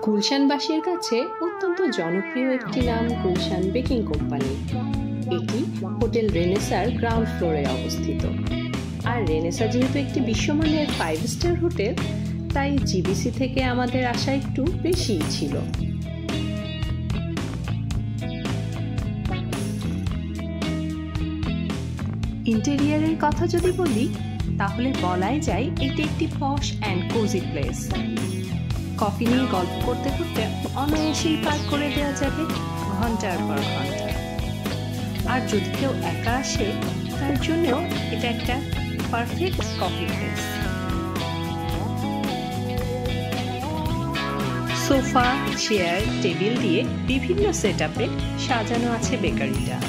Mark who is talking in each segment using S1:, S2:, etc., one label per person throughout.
S1: গুলশানবাসীর কাছে অত্যন্ত জনপ্রিয় একটি নাম গুলশান বেকিং কোম্পানি। এটি হোটেল রেনেসার গ্রাউন্ড ফ্লোরে অবস্থিত। আর রেনেসা যেহেতু একটি বিশ্বমানের 5 স্টার হোটেল, তাই জিবিসি থেকে আমাদের আশা একটু বেশিই ছিল। ইন্টেরিয়ারের কথা যদি বলি, তাহলে বলাই যায় এটি একটি পশ অ্যান্ড কোজি প্লেস। কফি নিয়ে গল্প করতে করতে অনায়াসেই পার করে দেওয়া যাবে ঘন্টার পর ঘন্টা। আর যদি কেউ একা আসে, তার জন্যও এটা একটা perfect coffee place. Sofa, chair, table দিয়ে বিভিন্ন সেটআপে সাজানো আছে বেকারিটা।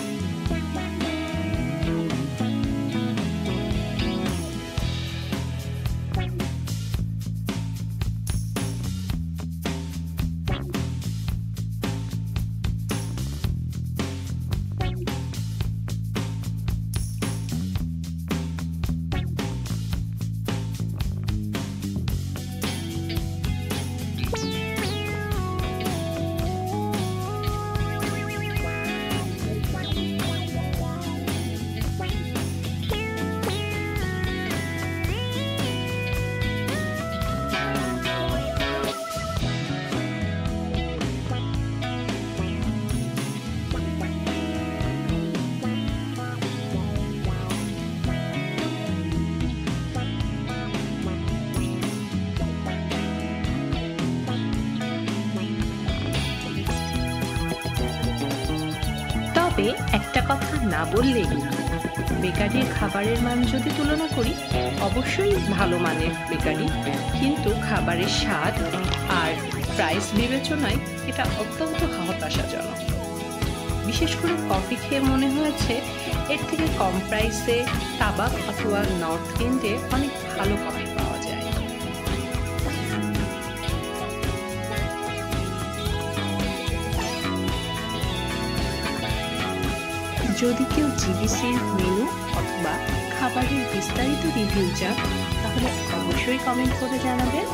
S1: তবে একটা কথা না বললেই না, বেকারির খাবারের মান যদি তুলনা করি, অবশ্যই ভালো মানের বেকারি, কিন্তু খাবারের স্বাদ আর প্রাইস বিবেচনায় এটা অত্যন্ত হতাশাজনক। বিশেষ করে কফি খেয়ে মনে হয়েছে এর থেকে কম প্রাইসে তাবাক অথবা নর্থ এন্ডে অনেক ভালো কফি পাওয়া যায়। যদি কেউ জিবিসির মেনু অথবা খাবারের বিস্তারিত রিভিউ চান, তাহলে অবশ্যই কমেন্ট করে জানাবেন।